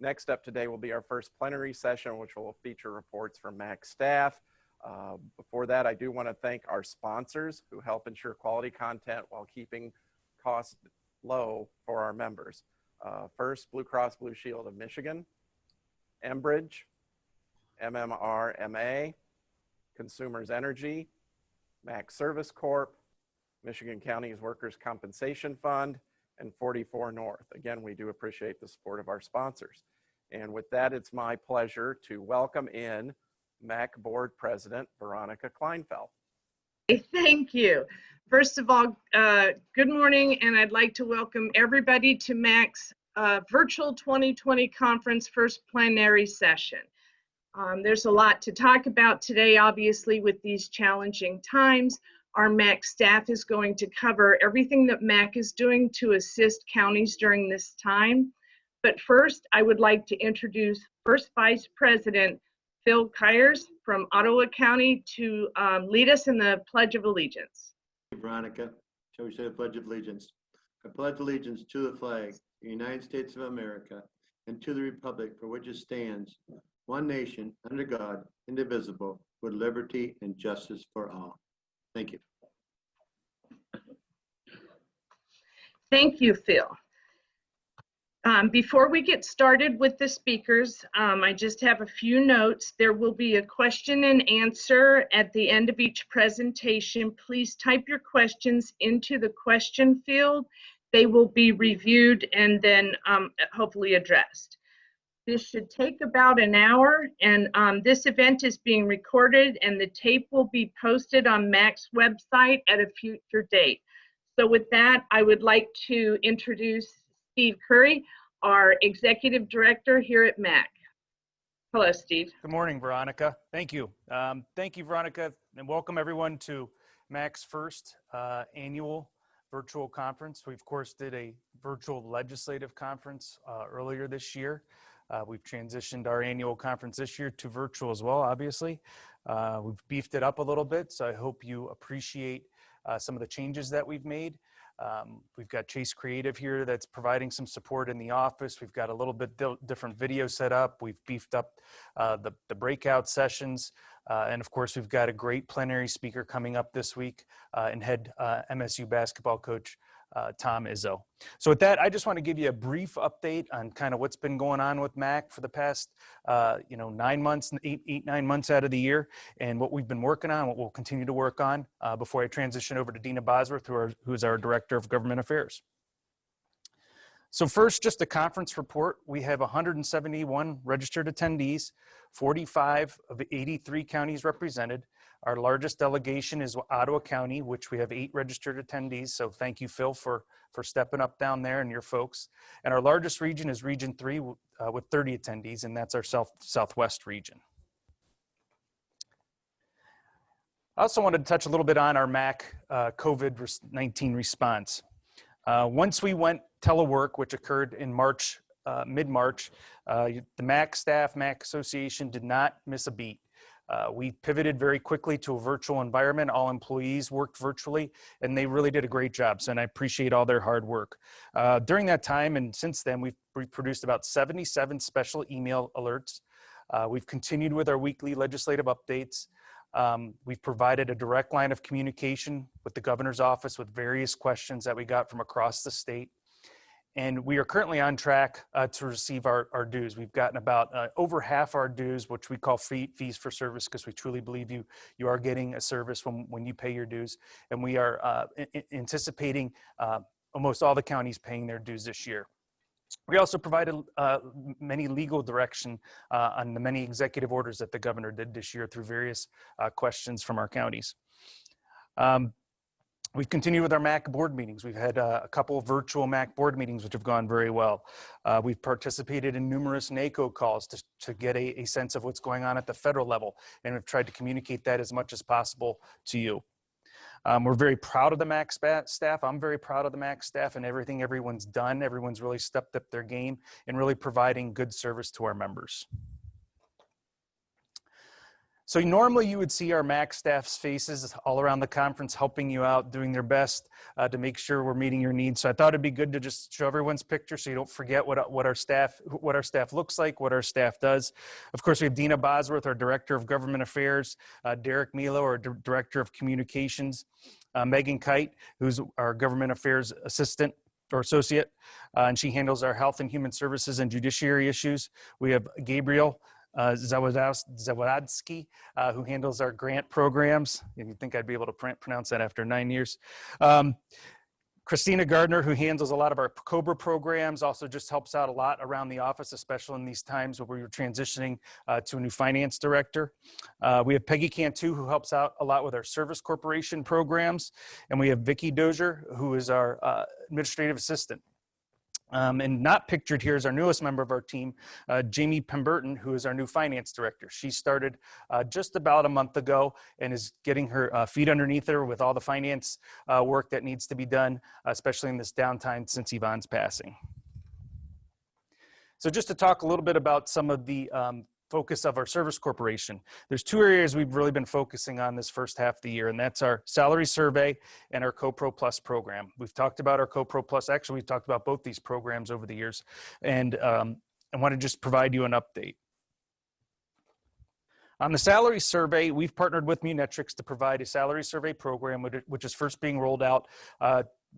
Next up today will be our first plenary session, which will feature reports from MAC staff. Before that, I do want to thank our sponsors who help ensure quality content while keeping costs low for our members. First, Blue Cross Blue Shield of Michigan, Enbridge, MMRMA, Consumers Energy, MAC Service Corp, Michigan County's Workers' Compensation Fund, and 44 North. Again, we do appreciate the support of our sponsors. And with that, it's my pleasure to welcome in MAC Board President Veronica Kleinfeld. Thank you. First of all, good morning, and I'd like to welcome everybody to MAC's virtual 2020 conference first plenary session. There's a lot to talk about today, obviously, with these challenging times. Our MAC staff is going to cover everything that MAC is doing to assist counties during this time. But first, I would like to introduce First Vice President Phil Kyers from Ottawa County to lead us in the Pledge of Allegiance. Veronica, shall we say the Pledge of Allegiance? I pledge allegiance to the flag of the United States of America and to the republic for which it stands, one nation, under God, indivisible, with liberty and justice for all. Thank you. Thank you, Phil. Before we get started with the speakers, I just have a few notes. There will be a question and answer at the end of each presentation. Please type your questions into the question field. They will be reviewed and then hopefully addressed. This should take about an hour, and this event is being recorded, and the tape will be posted on MAC's website at a future date. So with that, I would like to introduce Steve Currie, our Executive Director here at MAC. Hello, Steve. Good morning, Veronica. Thank you. Thank you, Veronica, and welcome everyone to MAC's first annual virtual conference. We, of course, did a virtual legislative conference earlier this year. We've transitioned our annual conference this year to virtual as well, obviously. We've beefed it up a little bit, so I hope you appreciate some of the changes that we've made. We've got Chase Creative here that's providing some support in the office. We've got a little bit different video set up. We've beefed up the breakout sessions. And of course, we've got a great plenary speaker coming up this week and head MSU basketball coach, Tom Izzo. So with that, I just want to give you a brief update on kind of what's been going on with MAC for the past, 9 months, 9 months out of the year, and what we've been working on, what we'll continue to work on before I transition over to Deena Bosworth, who is our Director of Government Affairs. So first, just a conference report. We have 171 registered attendees, 45 of 83 counties represented. Our largest delegation is Ottawa County, which we have 8 registered attendees. So thank you, Phil, for stepping up down there and your folks. And our largest region is Region 3 with 30 attendees, and that's our Southwest region. I also wanted to touch a little bit on our MAC COVID-19 response. Once we went telework, which occurred in March, mid-March, the MAC staff, MAC Association did not miss a beat. We pivoted very quickly to a virtual environment. All employees worked virtually, and they really did a great job. So, and I appreciate all their hard work. During that time, and since then, we've produced about 77 special email alerts. We've continued with our weekly legislative updates. We've provided a direct line of communication with the governor's office with various questions that we got from across the state. And we are currently on track to receive our dues. We've gotten about over half our dues, which we call fees for service, because we truly believe you are getting a service when you pay your dues. And we are anticipating almost all the counties paying their dues this year. We also provided many legal direction on the many executive orders that the governor did this year through various questions from our counties. We've continued with our MAC board meetings. We've had a couple of virtual MAC board meetings, which have gone very well. We've participated in numerous NACO calls to get a sense of what's going on at the federal level, and we've tried to communicate that as much as possible to you. We're very proud of the MAC staff. I'm very proud of the MAC staff and everything everyone's done. Everyone's really stepped up their game and really providing good service to our members. So normally you would see our MAC staff's faces all around the conference helping you out, doing their best to make sure we're meeting your needs. So I thought it'd be good to just show everyone's picture so you don't forget what our staff looks like, what our staff does. Of course, we have Deena Bosworth, our Director of Government Affairs, Derek Milo, our Director of Communications, Megan Kite, who's our Government Affairs Assistant or Associate, and she handles our Health and Human Services and Judiciary issues. We have Gabriel Zawadzki, who handles our grant programs. You'd think I'd be able to pronounce that after 9 years. Christina Gardner, who handles a lot of our COBRA programs, also just helps out a lot around the office, especially in these times where we're transitioning to a new finance director. We have Peggy Cantu, who helps out a lot with our service corporation programs. And we have Vicki Dozier, who is our administrative assistant. And not pictured here is our newest member of our team, Jamie Pemberton, who is our new finance director. She started just about a month ago and is getting her feet underneath her with all the finance work that needs to be done, especially in this downtime since Yvonne's passing. So just to talk a little bit about some of the focus of our service corporation. There's two areas we've really been focusing on this first half of the year, and that's our salary survey and our CoPro Plus program. We've talked about our CoPro Plus. Actually, we've talked about both these programs over the years, and I want to just provide you an update. On the salary survey, we've partnered with Munetrics to provide a salary survey program, which is first being rolled out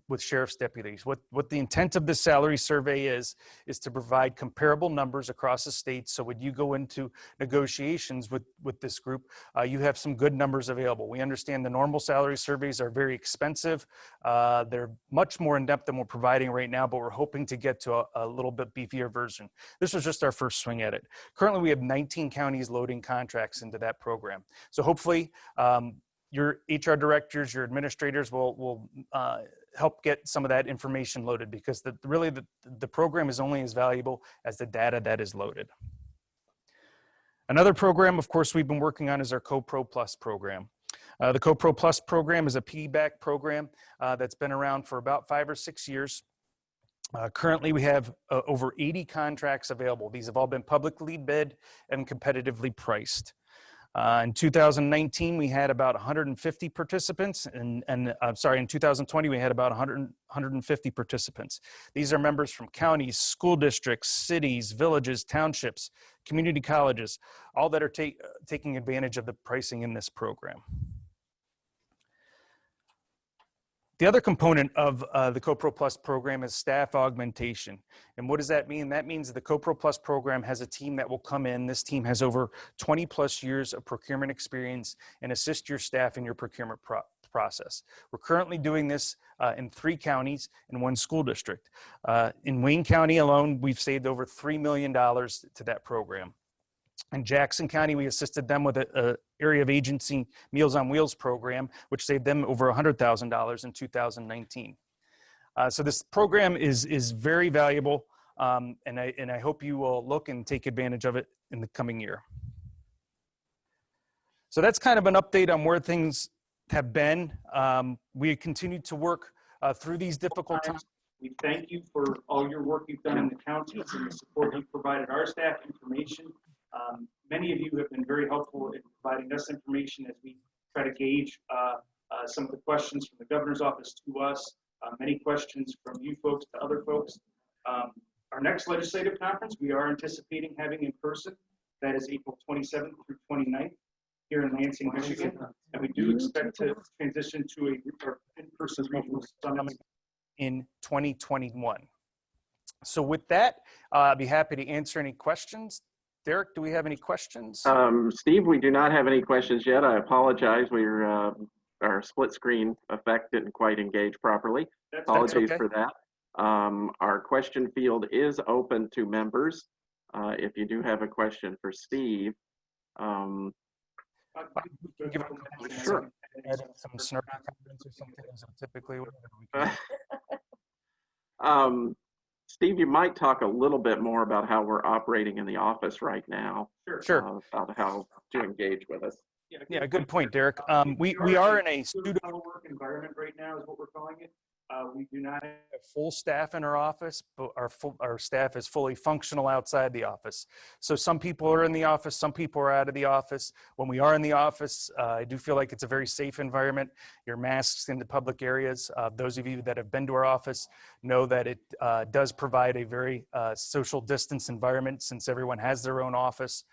with sheriff's deputies. What the intent of this salary survey is to provide comparable numbers across the state. So when you go into negotiations with this group, you have some good numbers available. We understand the normal salary surveys are very expensive. They're much more in depth than we're providing right now, but we're hoping to get to a little bit beefier version. This was just our first swing at it. Currently, we have 19 counties loading contracts into that program. So hopefully, your HR directors, your administrators will help get some of that information loaded, because the program is only as valuable as the data that is loaded. Another program, of course, we've been working on is our CoPro Plus program. The CoPro Plus program is a piggyback program that's been around for about 5 or 6 years. Currently, we have over 80 contracts available. These have all been publicly bid and competitively priced. In 2019, we had about 150 participants, and in 2020, we had about 150 participants. These are members from counties, school districts, cities, villages, townships, community colleges, all that are taking advantage of the pricing in this program. The other component of the CoPro Plus program is staff augmentation. And what does that mean? That means the CoPro Plus program has a team that will come in. This team has over 20 plus years of procurement experience and assist your staff in your procurement process. We're currently doing this in 3 counties and 1 school district. In Wayne County alone, we've saved over $3 million to that program. In Jackson County, we assisted them with an area of agency Meals on Wheels program, which saved them over $100,000 in 2019. So this program is very valuable, and I hope you will look and take advantage of it in the coming year. So that's kind of an update on where things have been. We continue to work through these difficult times. We thank you for all your work you've done in the counties and the support you've provided our staff, information. Many of you have been very helpful in providing us information as we try to gauge some of the questions from the governor's office to us, many questions from you folks to other folks. Our next legislative conference, we are anticipating having in person. That is April 27th through 29th here in Lansing, Michigan. And we do expect to transition to an in-person regional summit in 2021. So with that, I'd be happy to answer any questions. Derek, do we have any questions? Steve, we do not have any questions yet. I apologize. Our split screen effect didn't quite engage properly. Apologies for that. Our question field is open to members. If you do have a question for Steve. Sure. Some snarky comments or something, as typically. Steve, you might talk a little bit more about how we're operating in the office right now. Sure. About how to engage with us. Yeah, good point, Derek. We are in a student work environment right now is what we're calling it. We do not have have full staff in our office, but our staff is fully functional outside the office. So some people are in the office, some people are out of the office. When we are in the office, I do feel like it's a very safe environment. Your masks in the public areas. Those of you that have been to our office know that it does provide a very social distance environment since everyone has their own office.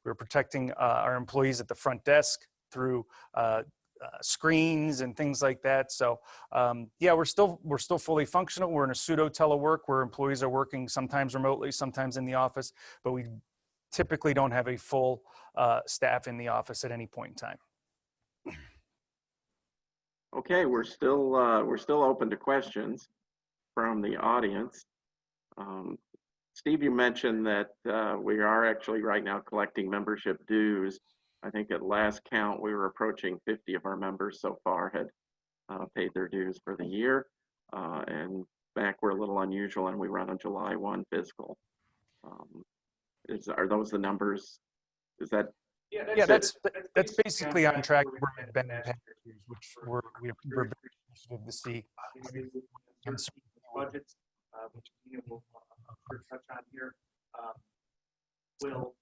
We're protecting our employees at the front desk through screens and things like that. So yeah, we're still fully functional. We're in a pseudo telework where employees are working sometimes remotely, sometimes in the office, but we typically don't have a full staff in the office at any point in time. Okay, we're still open to questions from the audience. Steve, you mentioned that we are actually right now collecting membership dues. I think at last count, we were approaching 50 of our members so far had paid their dues for the year. And back, we're a little unusual and we run on July 1 fiscal. Are those the numbers? Is that? Yeah, that's basically on track where we've been in past years, which we're very appreciative to see. Budgets, which Deena will touch on here, will.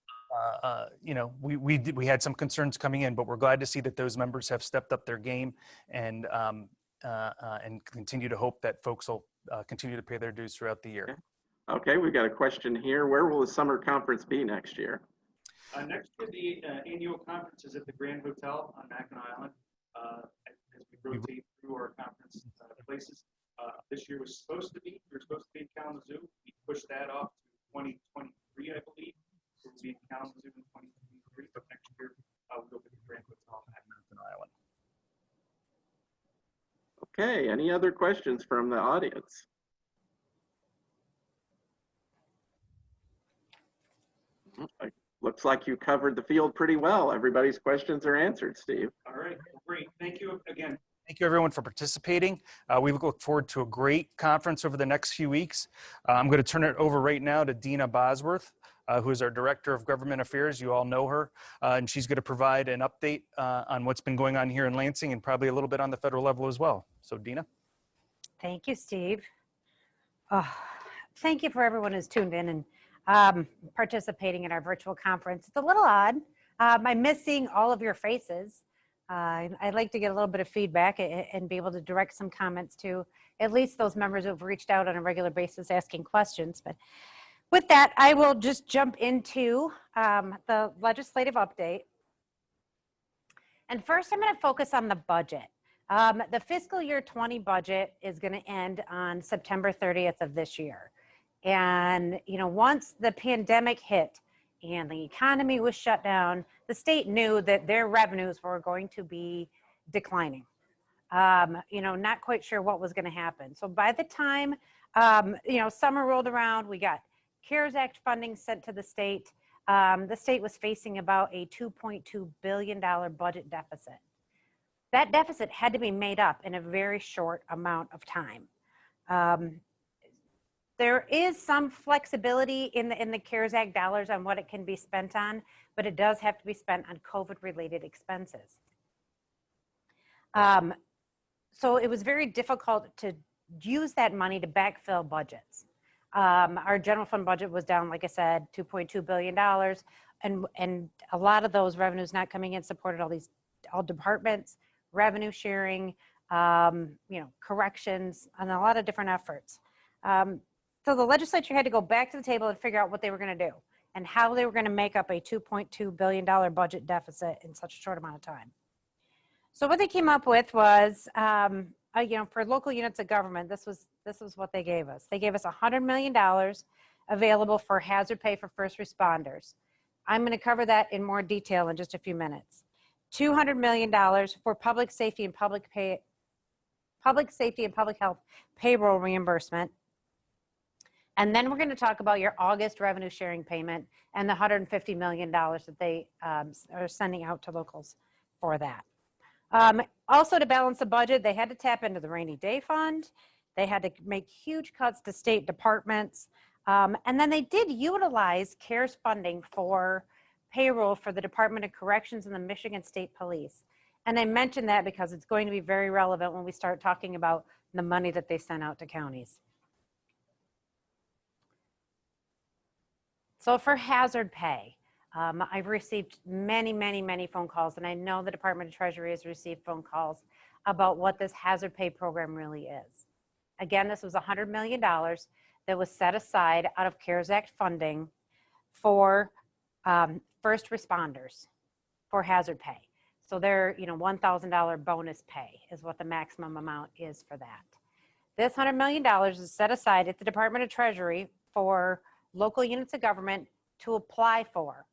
You know, we had some concerns coming in, but we're glad to see that those members have stepped up their game and continue to hope that folks will continue to pay their dues throughout the year. Okay, we've got a question here. Where will the summer conference be next year? Next year, the annual conference is at the Grand Hotel on Mackinac Island. As we rotate through our conference places, this year we were supposed to be in Kalamazoo. We pushed that off to 2023, I believe. So we'll be in Kalamazoo in 2023, but next year we'll go to the Grand Hotel on Mackinac Island. Okay, any other questions from the audience? Looks like you covered the field pretty well. Everybody's questions are answered, Steve. All right, great. Thank you again. Thank you, everyone, for participating. We look forward to a great conference over the next few weeks. I'm going to turn it over right now to Deena Bosworth, who is our Director of Government Affairs. You all know her, and she's going to provide an update on what's been going on here in Lansing and probably a little bit on the federal level as well. So, Deena. Thank you, Steve. Thank you for everyone who's tuned in and participating in our virtual conference. It's a little odd. I'm missing all of your faces. I'd like to get a little bit of feedback and be able to direct some comments to at least those members who've reached out on a regular basis asking questions. But with that, I will just jump into the legislative update. And first, I'm going to focus on the budget. The fiscal year 20 budget is going to end on September 30th of this year. And, you know, once the pandemic hit and the economy was shut down, the state knew that their revenues were going to be declining. You know, not quite sure what was going to happen. So by the time, you know, summer rolled around, we got CARES Act funding sent to the state. The state was facing about a $2.2 billion budget deficit. That deficit had to be made up in a very short amount of time. There is some flexibility in the CARES Act dollars on what it can be spent on, but it does have to be spent on COVID-related expenses. So it was very difficult to use that money to backfill budgets. Our general fund budget was down, like I said, $2.2 billion, and a lot of those revenues not coming in supported all departments, revenue sharing, you know, corrections, and a lot of different efforts. So the legislature had to go back to the table and figure out what they were going to do and how they were going to make up a $2.2 billion budget deficit in such a short amount of time. So what they came up with was, you know, for local units of government, this was what they gave us. They gave us $100 million available for hazard pay for first responders. I'm going to cover that in more detail in just a few minutes. $200 million for public safety and public health payroll reimbursement. And then we're going to talk about your August revenue sharing payment and the $150 million that they are sending out to locals for that. Also, to balance the budget, they had to tap into the rainy day fund. They had to make huge cuts to state departments. And then they did utilize CARES funding for payroll for the Department of Corrections and the Michigan State Police. And I mention that because it's going to be very relevant when we start talking about the money that they send out to counties. So for hazard pay, I've received many phone calls, and I know the Department of Treasury has received phone calls about what this hazard pay program really is. Again, this was $100 million that was set aside out of CARES Act funding for first responders for hazard pay. So their $1,000 bonus pay is what the maximum amount is for that. This $100 million is set aside at the Department of Treasury for local units of government to apply for,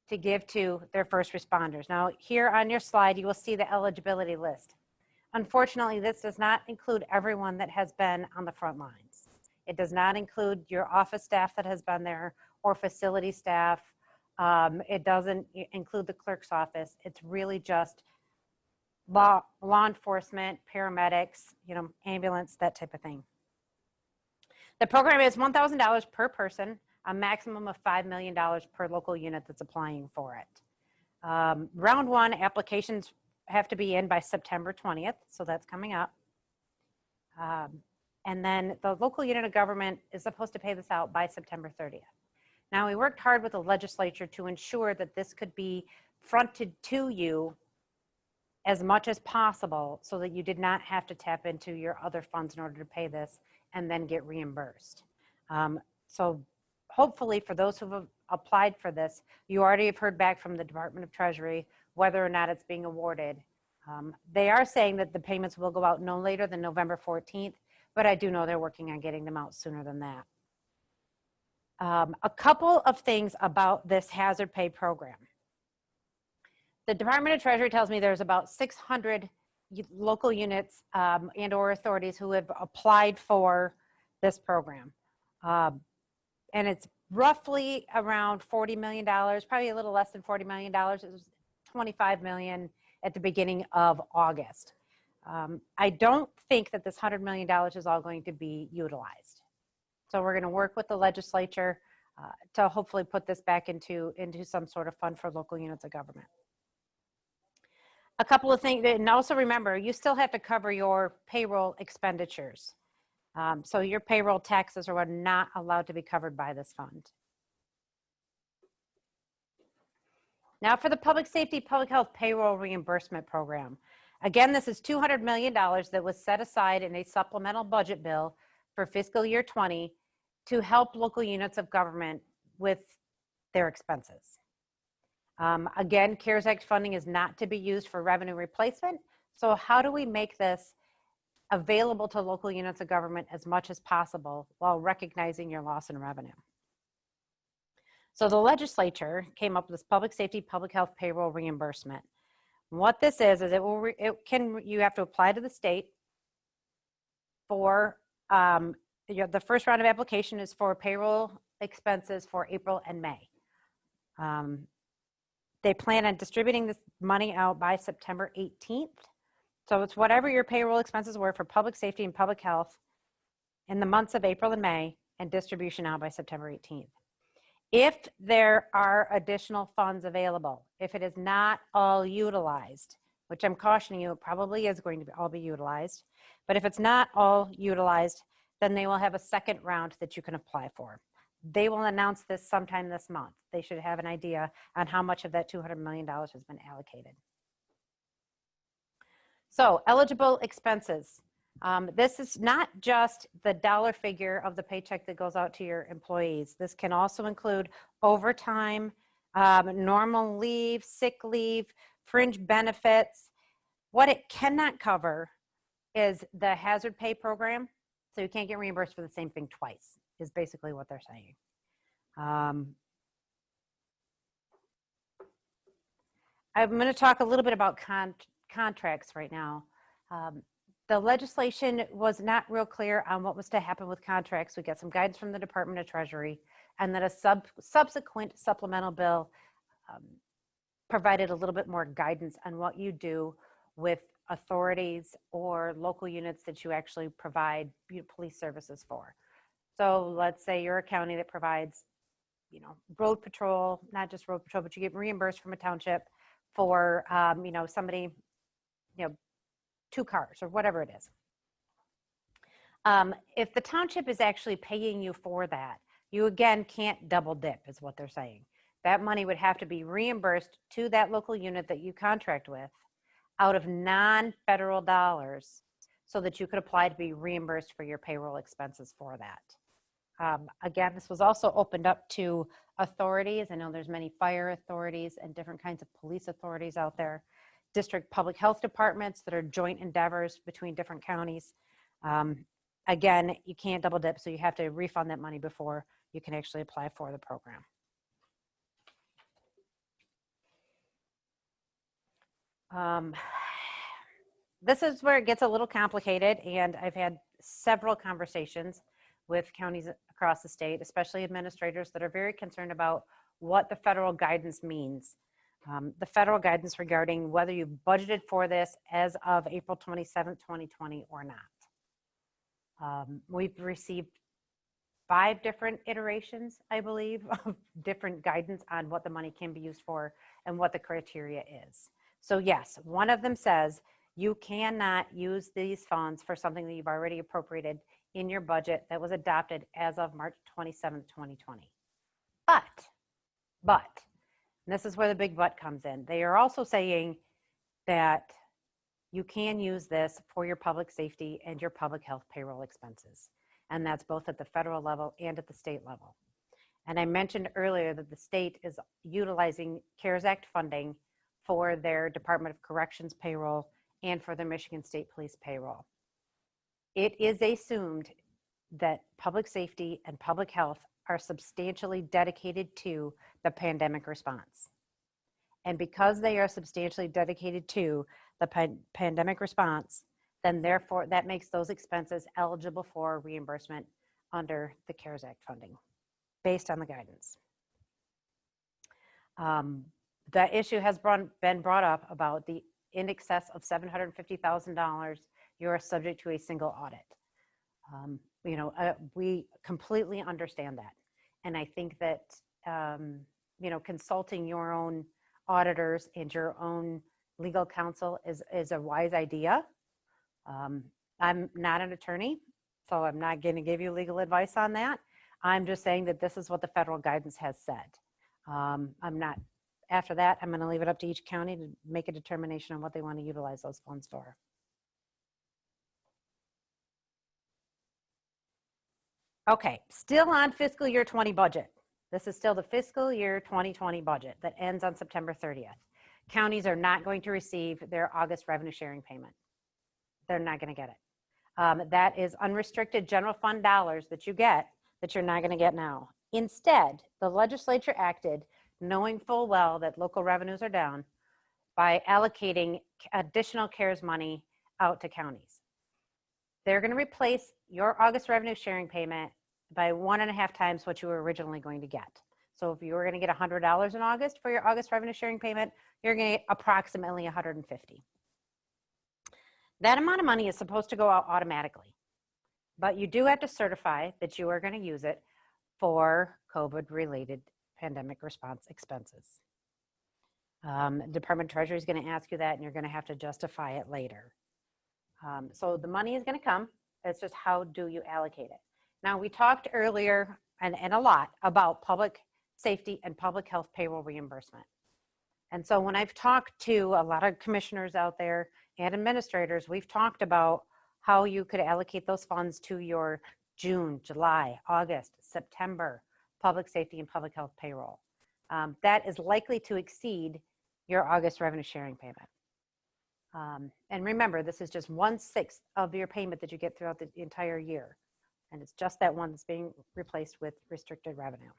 to give to their first responders. Now, here on your slide, you will see the eligibility list. Unfortunately, this does not include everyone that has been on the front lines. It does not include your office staff that has been there or facility staff. It doesn't include the clerk's office. It's really just law enforcement, paramedics, ambulance, that type of thing. The program is $1,000 per person, a maximum of $5 million per local unit that's applying for it. Round one, applications have to be in by September 20th, so that's coming up. And then the local unit of government is supposed to pay this out by September 30th. Now, we worked hard with the legislature to ensure that this could be fronted to you as much as possible so that you did not have to tap into your other funds in order to pay this and then get reimbursed. So hopefully for those who have applied for this, you already have heard back from the Department of Treasury whether or not it's being awarded. They are saying that the payments will go out no later than November 14th, but I do know they're working on getting them out sooner than that. A couple of things about this hazard pay program. The Department of Treasury tells me there's about 600 local units and or authorities who have applied for this program. And it's roughly around $40 million, probably a little less than $40 million. It was $25 million at the beginning of August. I don't think that this $100 million is all going to be utilized. So we're going to work with the legislature to hopefully put this back into some sort of fund for local units of government. A couple of things, and also remember, you still have to cover your payroll expenditures. So your payroll taxes are not allowed to be covered by this fund. Now for the public safety, public health payroll reimbursement program. Again, this is $200 million that was set aside in a supplemental budget bill for fiscal year 20 to help local units of government with their expenses. Again, CARES Act funding is not to be used for revenue replacement. So how do we make this available to local units of government as much as possible while recognizing your loss in revenue? So the legislature came up with this public safety, public health payroll reimbursement. What this is you have to apply to the state for, the first round of application is for payroll expenses for April and May. They plan on distributing this money out by September 18th. So it's whatever your payroll expenses were for public safety and public health in the months of April and May, and distribution out by September 18th. If there are additional funds available, if it is not all utilized, which I'm cautioning you, it probably is going to all be utilized, but if it's not all utilized, then they will have a second round that you can apply for. They will announce this sometime this month. They should have an idea on how much of that $200 million has been allocated. So eligible expenses. This is not just the dollar figure of the paycheck that goes out to your employees. This can also include overtime, normal leave, sick leave, fringe benefits. What it cannot cover is the hazard pay program. So you can't get reimbursed for the same thing twice, is basically what they're saying. I'm going to talk a little bit about contracts right now. The legislation was not real clear on what was to happen with contracts. We got some guidance from the Department of Treasury, and then a subsequent supplemental bill provided a little bit more guidance on what you do with authorities or local units that you actually provide police services for. So let's say you're a county that provides, road patrol, not just road patrol, but you get reimbursed from a township for, somebody, 2 cars or whatever it is. If the township is actually paying you for that, you again can't double dip is what they're saying. That money would have to be reimbursed to that local unit that you contract with out of non-federal dollars so that you could apply to be reimbursed for your payroll expenses for that. Again, this was also opened up to authorities. I know there's many fire authorities and different kinds of police authorities out there, district public health departments that are joint endeavors between different counties. Again, you can't double dip, so you have to refund that money before you can actually apply for the program. This is where it gets a little complicated, and I've had several conversations with counties across the state, especially administrators that are very concerned about what the federal guidance means. The federal guidance regarding whether you budgeted for this as of April 27th, 2020 or not. We've received 5 different iterations, I believe, of different guidance on what the money can be used for and what the criteria is. So yes, one of them says you cannot use these funds for something that you've already appropriated in your budget that was adopted as of March 27th, 2020. But, and this is where the big but comes in. They are also saying that you can use this for your public safety and your public health payroll expenses. And that's both at the federal level and at the state level. And I mentioned earlier that the state is utilizing CARES Act funding for their Department of Corrections payroll and for their Michigan State Police payroll. It is assumed that public safety and public health are substantially dedicated to the pandemic response. And because they are substantially dedicated to the pandemic response, then therefore that makes those expenses eligible for reimbursement under the CARES Act funding based on the guidance. The issue has been brought up about the in excess of $750,000, you are subject to a single audit. We completely understand that. And I think that, consulting your own auditors and your own legal counsel is a wise idea. I'm not an attorney, so I'm not going to give you legal advice on that. I'm just saying that this is what the federal guidance has said. After that, I'm going to leave it up to each county to make a determination on what they want to utilize those funds for. Okay, still on fiscal year 20 budget. This is still the fiscal year 2020 budget that ends on September 30th. Counties are not going to receive their August revenue sharing payment. They're not going to get it. That is unrestricted general fund dollars that you get that you're not going to get now. Instead, the legislature acted knowing full well that local revenues are down by allocating additional CARES money out to counties. They're going to replace your August revenue sharing payment by 1.5 times what you were originally going to get. So if you were going to get $100 in August for your August revenue sharing payment, you're going to get approximately $150. That amount of money is supposed to go out automatically, but you do have to certify that you are going to use it for COVID-related pandemic response expenses. Department of Treasury is going to ask you that, and you're going to have to justify it later. So the money is going to come. It's just how do you allocate it? Now, we talked earlier and a lot about public safety and public health payroll reimbursement. And so when I've talked to a lot of commissioners out there and administrators, we've talked about how you could allocate those funds to your June, July, August, September public safety and public health payroll. That is likely to exceed your August revenue sharing payment. And remember, this is just 1/6 of your payment that you get throughout the entire year. And it's just that one that's being replaced with restricted revenue.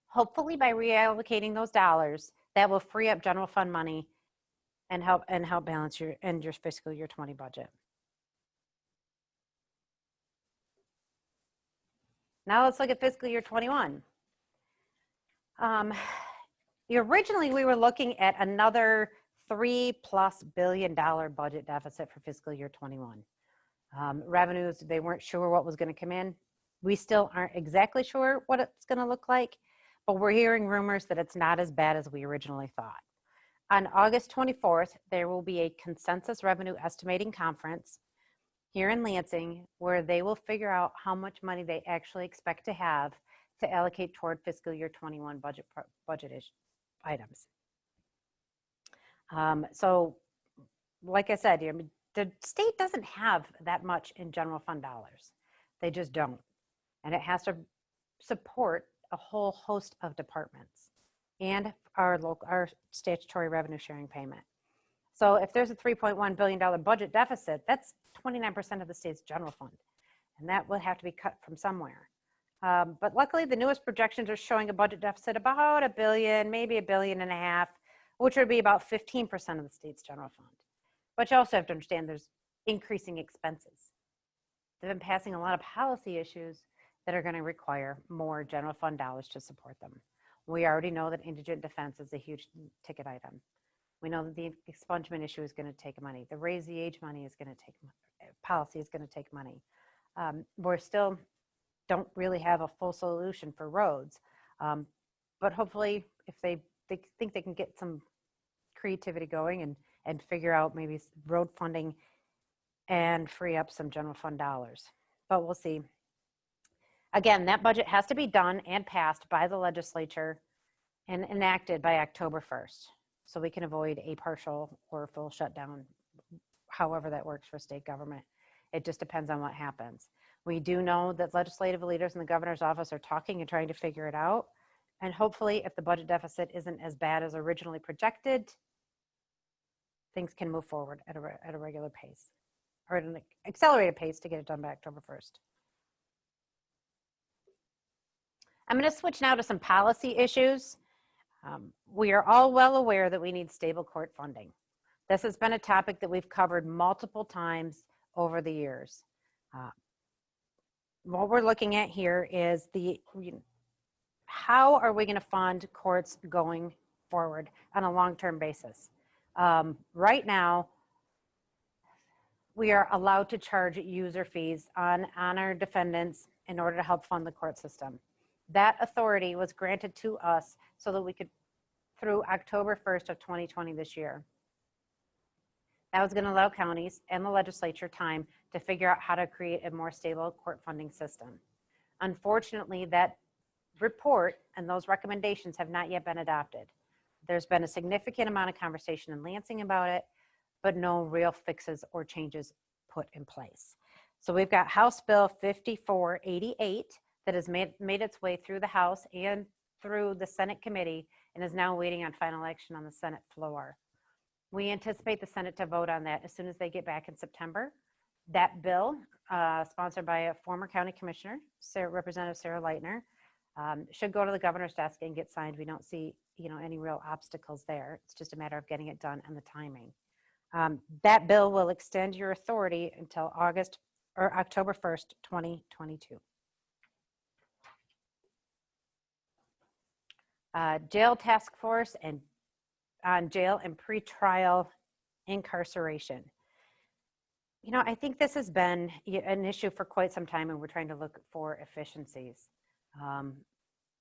Hopefully by reallocating those dollars, that will free up general fund money and help balance your fiscal year 20 budget. Now let's look at fiscal year 21. Originally, we were looking at another $3+ billion budget deficit for fiscal year 21. Revenues, they weren't sure what was going to come in. We still aren't exactly sure what it's going to look like, but we're hearing rumors that it's not as bad as we originally thought. On August 24th, there will be a consensus revenue estimating conference here in Lansing where they will figure out how much money they actually expect to have to allocate toward fiscal year 21 budget items. So like I said, the state doesn't have that much in general fund dollars. They just don't. And it has to support a whole host of departments and our statutory revenue sharing payment. So if there's a $3.1 billion budget deficit, that's 29% of the state's general fund. And that will have to be cut from somewhere. But luckily, the newest projections are showing a budget deficit about $1 billion, maybe $1.5 billion, which would be about 15% of the state's general fund. But you also have to understand there's increasing expenses. They've been passing a lot of policy issues that are going to require more general fund dollars to support them. We already know that indigent defense is a huge ticket item. We know that the expungement issue is going to take money. The raise the age money is going to take policy is going to take money. We're still don't really have a full solution for roads, but hopefully, if they think they can get some creativity going and figure out maybe road funding and free up some general fund dollars. But we'll see. Again, that budget has to be done and passed by the legislature and enacted by October 1st. So we can avoid a partial or full shutdown, however that works for state government. It just depends on what happens. We do know that legislative leaders in the governor's office are talking and trying to figure it out. And hopefully, if the budget deficit isn't as bad as originally projected, things can move forward at a regular pace or at an accelerated pace to get it done by October 1st. I'm going to switch now to some policy issues. We are all well aware that we need stable court funding. This has been a topic that we've covered multiple times over the years. What we're looking at here is how are we going to fund courts going forward on a long-term basis? Right now, we are allowed to charge user fees on our defendants in order to help fund the court system. That authority was granted to us so that we could, through October 1st of 2020 this year. That was going to allow counties and the legislature time to figure out how to create a more stable court funding system. Unfortunately, that report and those recommendations have not yet been adopted. There's been a significant amount of conversation in Lansing about it, but no real fixes or changes put in place. So we've got House Bill 5488 that has made its way through the House and through the Senate committee and is now waiting on final action on the Senate floor. We anticipate the Senate to vote on that as soon as they get back in September. That bill, sponsored by a former county commissioner, Representative Sarah Leitner, should go to the governor's desk and get signed. We don't see, any real obstacles there. It's just a matter of getting it done and the timing. That bill will extend your authority until October 1st, 2022. Jail task force and on jail and pretrial incarceration. I think this has been an issue for quite some time, and we're trying to look for efficiencies.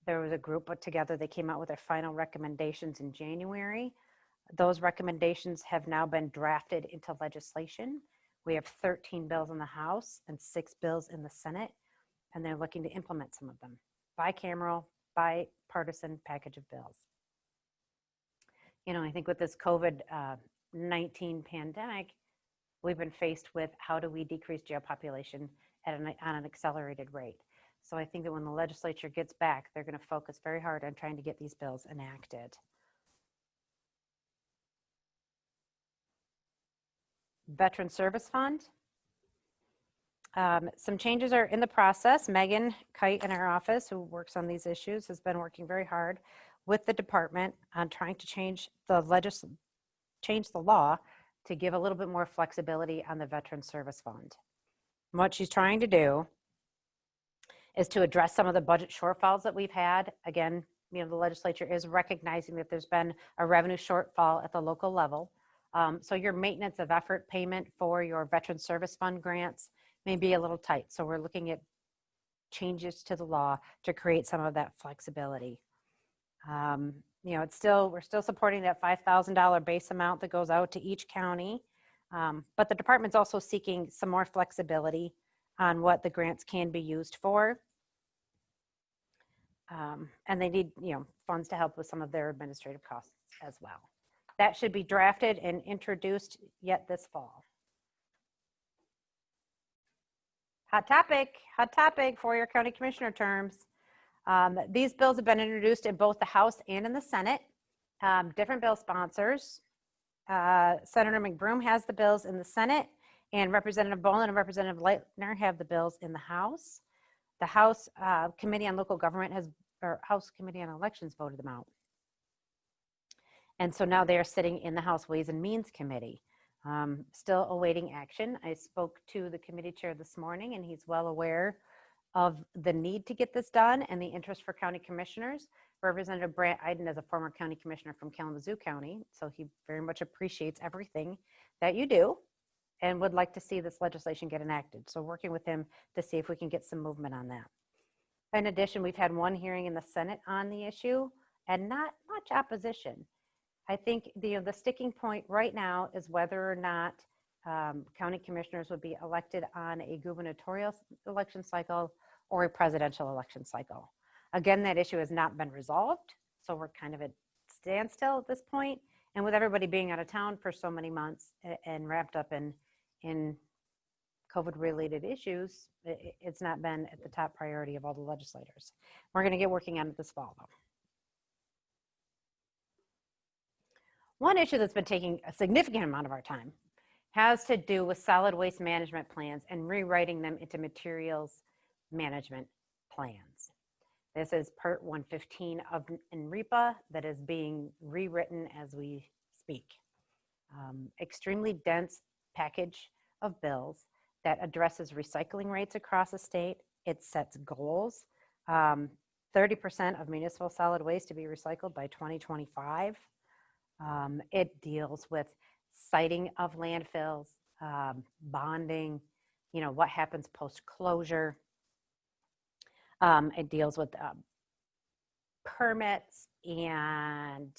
There was a group put together. They came out with their final recommendations in January. Those recommendations have now been drafted into legislation. We have 13 bills in the House and 6 bills in the Senate, and they're looking to implement some of them. Bicameral, bipartisan package of bills. I think with this COVID-19 pandemic, we've been faced with how do we decrease jail population on an accelerated rate. So I think that when the legislature gets back, they're going to focus very hard on trying to get these bills enacted. Veteran Service Fund. Some changes are in the process. Megan Kite in our office, who works on these issues, has been working very hard with the department on trying to change the law to give a little bit more flexibility on the Veteran Service Fund. And what she's trying to do is to address some of the budget shortfalls that we've had. Again, the legislature is recognizing that there's been a revenue shortfall at the local level. So your maintenance of effort payment for your Veteran Service Fund grants may be a little tight. So we're looking at changes to the law to create some of that flexibility. You know, we're still supporting that $5,000 base amount that goes out to each county. But the department's also seeking some more flexibility on what the grants can be used for. And they need, you know, funds to help with some of their administrative costs as well. That should be drafted and introduced yet this fall. Hot topic for your county commissioner terms. These bills have been introduced in both the House and in the Senate. Different bill sponsors. Senator McBroom has the bills in the Senate, and Representative Boland and Representative Leitner have the bills in the House. The House Committee on Local Government or House Committee on Elections voted them out. And so now they are sitting in the House Ways and Means Committee. Still awaiting action. I spoke to the committee chair this morning, and he's well aware of the need to get this done and the interest for county commissioners. Representative Brant Iden is a former county commissioner from Kalamazoo County, so he very much appreciates everything that you do and would like to see this legislation get enacted. So working with him to see if we can get some movement on that. In addition, we've had one hearing in the Senate on the issue and not much opposition. I think the sticking point right now is whether or not county commissioners would be elected on a gubernatorial election cycle or a presidential election cycle. Again, that issue has not been resolved, so we're kind of at standstill at this point. And with everybody being out of town for so many months and wrapped up in COVID-related issues, it's not been at the top priority of all the legislators. We're going to get working on it this fall, though. One issue that's been taking a significant amount of our time has to do with solid waste management plans and rewriting them into materials management plans. This is Part 115 of NREPA that is being rewritten as we speak. Extremely dense package of bills that addresses recycling rates across the state. It sets goals. 30% of municipal solid waste to be recycled by 2025. It deals with siting of landfills, bonding, what happens post-closure. It deals with permits and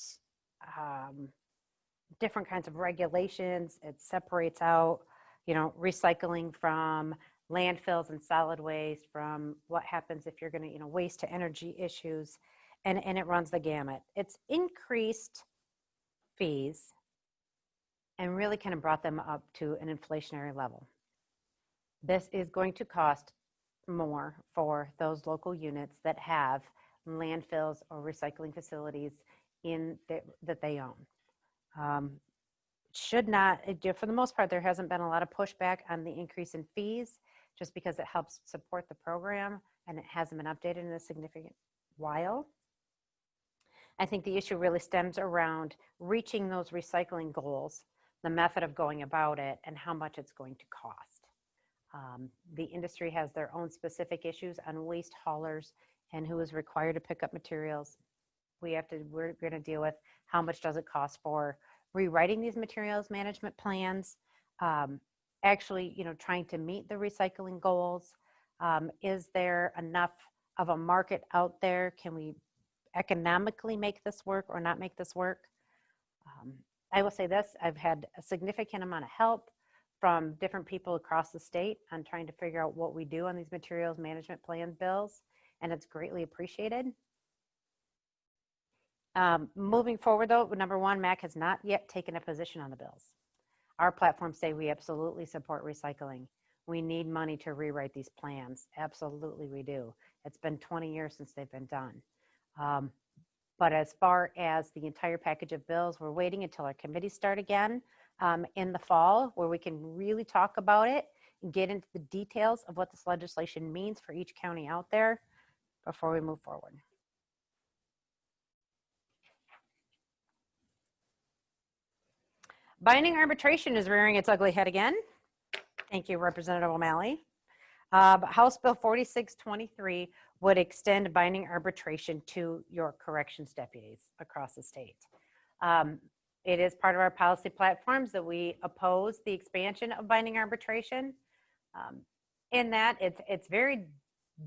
different kinds of regulations. It separates out, recycling from landfills and solid waste, from what happens if you're going to, waste to energy issues, and it runs the gamut. It's increased fees and really kind of brought them up to an inflationary level. This is going to cost more for those local units that have landfills or recycling facilities that they own. Should not, for the most part, there hasn't been a lot of pushback on the increase in fees, just because it helps support the program and it hasn't been updated in a significant while. I think the issue really stems around reaching those recycling goals, the method of going about it, and how much it's going to cost. The industry has their own specific issues on waste haulers and who is required to pick up materials. We're going to deal with how much does it cost for rewriting these materials management plans, actually, trying to meet the recycling goals. Is there enough of a market out there? Can we economically make this work or not make this work? I will say this, I've had a significant amount of help from different people across the state on trying to figure out what we do on these materials management plan bills, and it's greatly appreciated. Moving forward though, number one, MAC has not yet taken a position on the bills. Our platforms say we absolutely support recycling. We need money to rewrite these plans. Absolutely we do. It's been 20 years since they've been done. But as far as the entire package of bills, we're waiting until our committees start again in the fall, where we can really talk about it and get into the details of what this legislation means for each county out there before we move forward. Binding arbitration is rearing its ugly head again. Thank you, Representative O'Malley. House Bill 4623 would extend binding arbitration to your corrections deputies across the state. It is part of our policy platforms that we oppose the expansion of binding arbitration. In that it's very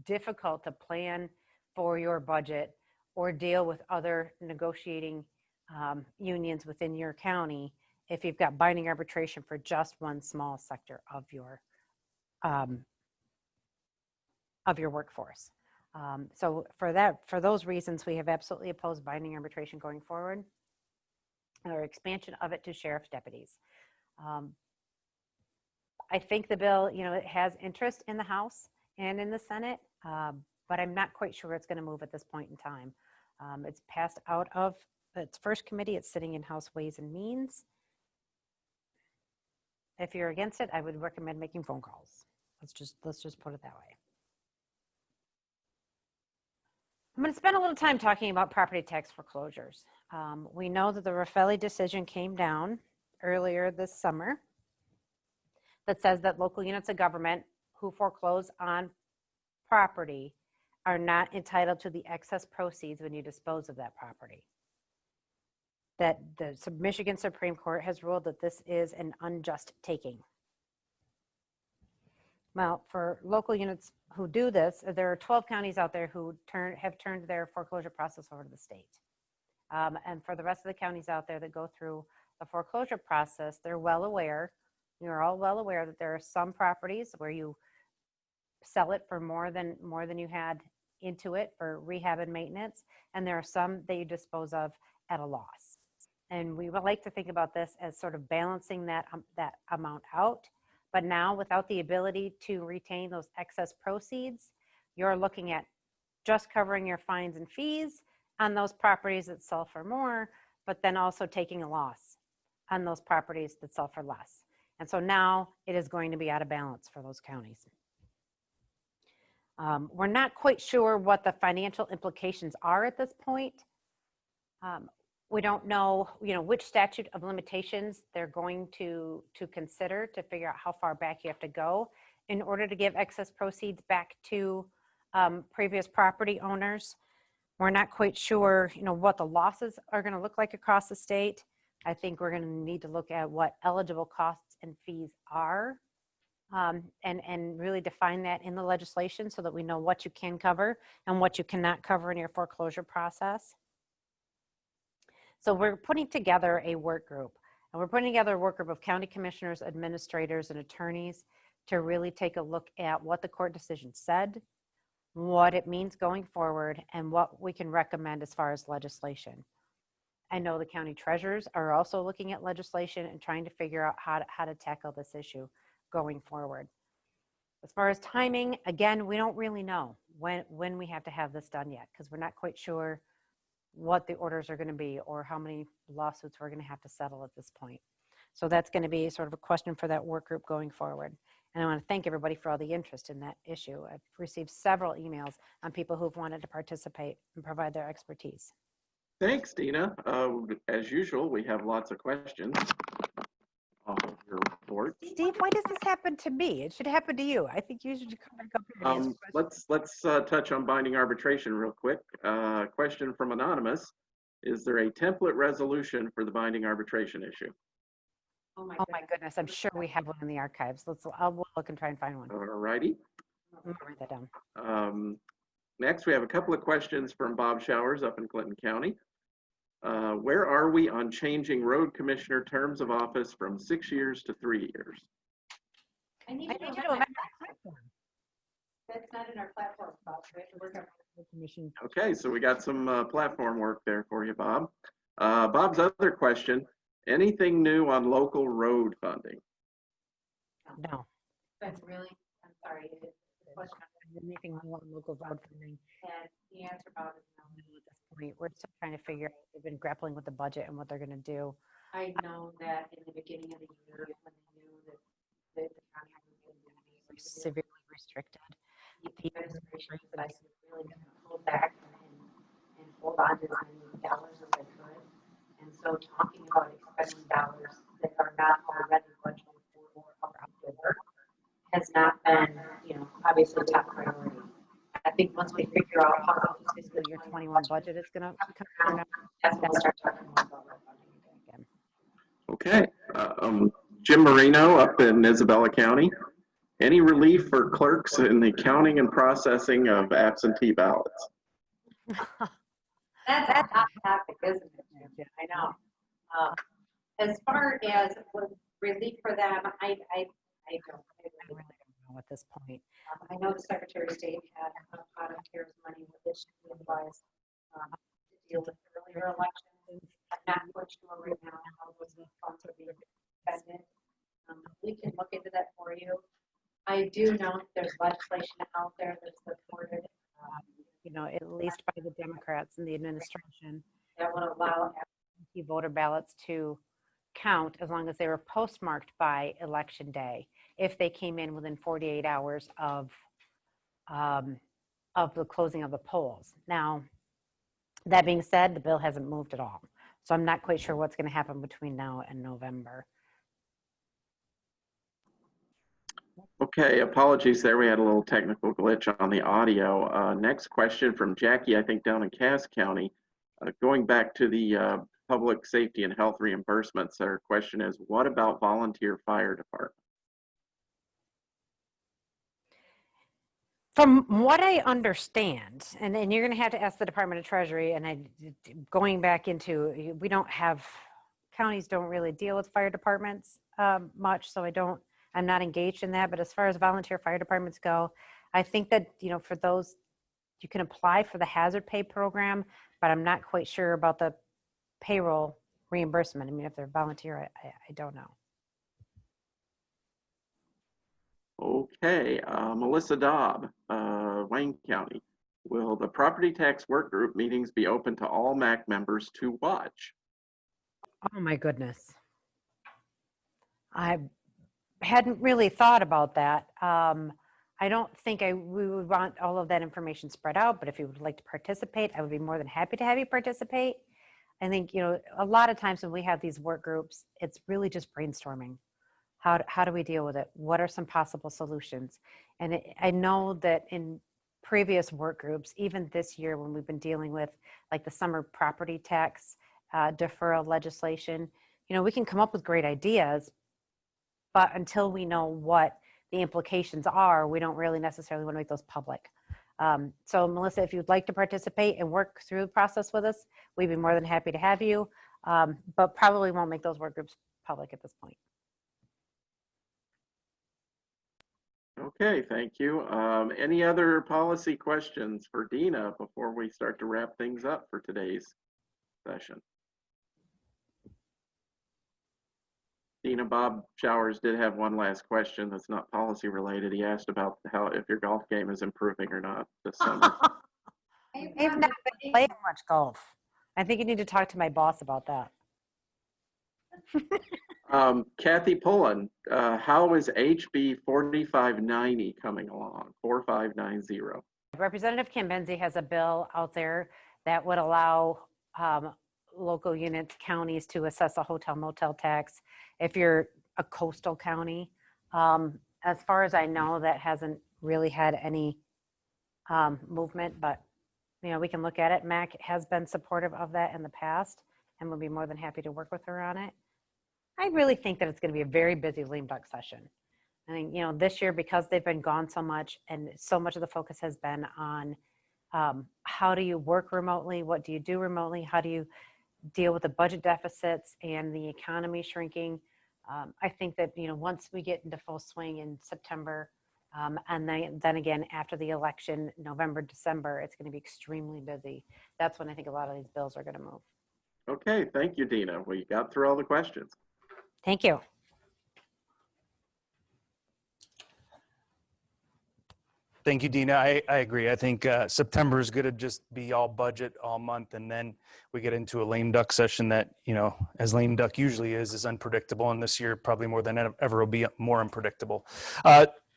difficult to plan for your budget or deal with other negotiating unions within your county if you've got binding arbitration for just one small sector of your workforce. So for those reasons, we have absolutely opposed binding arbitration going forward, or expansion of it to sheriff's deputies. I think the bill, it has interest in the House and in the Senate, but I'm not quite sure it's going to move at this point in time. It's passed out of its first committee. It's sitting in House Ways and Means. If you're against it, I would recommend making phone calls. Let's just put it that way. I'm going to spend a little time talking about property tax foreclosures. We know that the Raffaele decision came down earlier this summer that says that local units of government who foreclose on property are not entitled to the excess proceeds when you dispose of that property. That the Michigan Supreme Court has ruled that this is an unjust taking. Well, for local units who do this, there are 12 counties out there who have turned their foreclosure process over to the state. And for the rest of the counties out there that go through the foreclosure process, they're well aware, you're all well aware that there are some properties where you sell it for more than you had into it for rehab and maintenance, and there are some that you dispose of at a loss. And we would like to think about this as sort of balancing that amount out. But now, without the ability to retain those excess proceeds, you're looking at just covering your fines and fees on those properties that sell for more, but then also taking a loss on those properties that sell for less. And so now it is going to be out of balance for those counties. We're not quite sure what the financial implications are at this point. We don't know, which statute of limitations they're going to consider to figure out how far back you have to go in order to give excess proceeds back to previous property owners. We're not quite sure, what the losses are going to look like across the state. I think we're going to need to look at what eligible costs and fees are, and really define that in the legislation so that we know what you can cover and what you cannot cover in your foreclosure process. So we're putting together a work group, and we're putting together a work group of county commissioners, administrators, and attorneys to really take a look at what the court decision said, what it means going forward, and what we can recommend as far as legislation. I know the county treasurers are also looking at legislation and trying to figure out how to tackle this issue going forward. As far as timing, again, we don't really know when we have to have this done yet, because we're not quite sure what the orders are going to be or how many lawsuits we're going to have to settle at this point. So that's going to be sort of a question for that work group going forward. And I want to thank everybody for all the interest in that issue. I've received several emails on people who've wanted to participate and provide their expertise. Thanks, Deena. As usual, we have lots of questions off of your report. Steve, why does this happen to me? It should happen to you. I think you should come back up here and answer questions. Let's touch on binding arbitration real quick. Question from Anonymous. Is there a template resolution for the binding arbitration issue? Oh my goodness, I'm sure we have one in the archives. I'll look and try and find one. All righty. I'm gonna write that down. Next, we have a couple of questions from Bob Showers up in Clinton County. Where are we on changing road commissioner terms of office from 6 years to 3 years? I need to amend my platform. That's not in our platform, Bob. We have to work on the commission. Okay, so we got some platform work there for you, Bob. Bob's other question, anything new on local road funding? No. That's really, I'm sorry, the question, Anything more on local road funding? and the answer about it, no. At this point, we're still trying to figure out, they've been grappling with the budget and what they're gonna do. I know that in the beginning of the year, when they knew that the contract was going to be Severely restricted. the administration said I was really going to pull back and hold on to as many dollars as I could. And so talking about expending dollars that are not already budgeted for or out there has not been, obviously top priority. I think once we figure out how the Fiscal year 21 budget is gonna come out. that's when we'll start talking more about our funding again. Okay, Jim Marino up in Isabella County. Any relief for clerks in the counting and processing of absentee ballots? That's a hot topic, isn't it? I know. As far as relief for them, I don't. I really don't know at this point. I know the Secretary of State had a pot of CARES money that should be utilized to deal with earlier elections. I'm not quite sure right now how those funds are being expended. We can look into that for you. I do know there's legislation out there that's supported, You know, at least by the Democrats in the administration, that would allow absentee voter ballots to count as long as they were postmarked by election day, if they came in within 48 hours of the closing of the polls. Now, that being said, the bill hasn't moved at all. So I'm not quite sure what's going to happen between now and November. Okay, apologies there. We had a little technical glitch on the audio. Next question from Jackie, I think down in Cass County. Going back to the public safety and health reimbursements, our question is, what about volunteer fire department? From what I understand, and you're going to have to ask the Department of Treasury, and going back into, we don't have, counties don't really deal with fire departments much, so I'm not engaged in that. But as far as volunteer fire departments go, I think that, you know, for those, you can apply for the hazard pay program, but I'm not quite sure about the payroll reimbursement. I mean, if they're volunteer, I don't know. Okay, Melissa Dobb, Wayne County. Will the property tax work group meetings be open to all MAC members to watch? Oh my goodness. I hadn't really thought about that. I don't think we would want all of that information spread out, but if you would like to participate, I would be more than happy to have you participate. I think, you know, a lot of times when we have these work groups, it's really just brainstorming. How do we deal with it? What are some possible solutions? And I know that in previous work groups, even this year when we've been dealing with like the summer property tax deferral legislation, you know, we can come up with great ideas, but until we know what the implications are, we don't really necessarily want to make those public. So Melissa, if you'd like to participate and work through the process with us, we'd be more than happy to have you, but probably won't make those work groups public at this point. Okay, thank you. Any other policy questions for Deena before we start to wrap things up for today's session? Deena, Bob Showers did have one last question that's not policy related. He asked about if your golf game is improving or not this summer. I've not been playing much golf. I think you need to talk to my boss about that. Kathy Pullen, how is HB 4590 coming along? 4590. Representative Kim Benzie has a bill out there that would allow local units, counties to assess a hotel motel tax if you're a coastal county. As far as I know, that hasn't really had any movement, but you know, we can look at it. MAC has been supportive of that in the past and we'll be more than happy to work with her on it. I really think that it's going to be a very busy lame duck session. I think, you know, this year, because they've been gone so much and so much of the focus has been on how do you work remotely? What do you do remotely? How do you deal with the budget deficits and the economy shrinking? I think that, you know, once we get into full swing in September, and then again, after the election, November, December, it's going to be extremely busy. That's when I think a lot of these bills are going to move. Okay, thank you, Deena. We got through all the questions. Thank you. Thank you, Deena. I agree. I think September is going to just be all budget all month. And then we get into a lame duck session that, you know, as lame duck usually is unpredictable. And this year, probably more than ever, will be more unpredictable.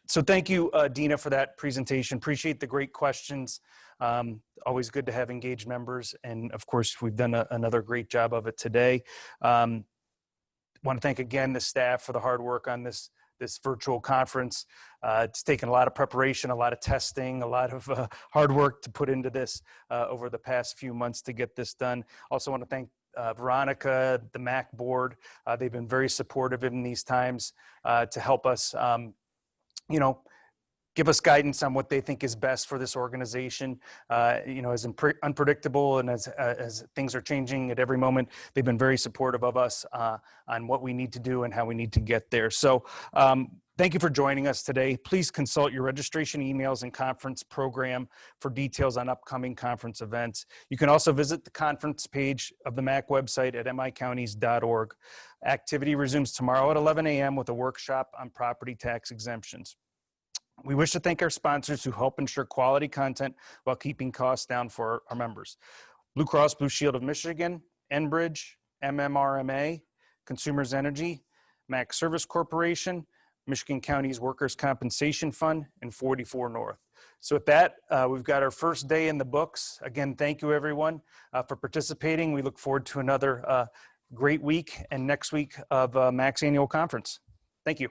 So thank you, Deena, for that presentation. Appreciate the great questions. Always good to have engaged members. And of course, we've done another great job of it today. Want to thank again the staff for the hard work on this virtual conference. It's taken a lot of preparation, a lot of testing, a lot of hard work to put into this over the past few months to get this done. Also want to thank Veronica, the MAC board. They've been very supportive in these times to help us, you know, give us guidance on what they think is best for this organization. As unpredictable and as things are changing at every moment, they've been very supportive of us on what we need to do and how we need to get there. So thank you for joining us today. Please consult your registration emails and conference program for details on upcoming conference events. You can also visit the conference page of the MAC website at micounties.org. Activity resumes tomorrow at 11 a.m. with a workshop on property tax exemptions. We wish to thank our sponsors who help ensure quality content while keeping costs down for our members. Blue Cross Blue Shield of Michigan, Enbridge, MMRMA, Consumers Energy, MAC Service Corporation, Michigan County's Workers' Compensation Fund, and 44 North. So with that, we've got our first day in the books. Again, thank you everyone for participating. We look forward to another great week and next week of MAC's annual conference. Thank you.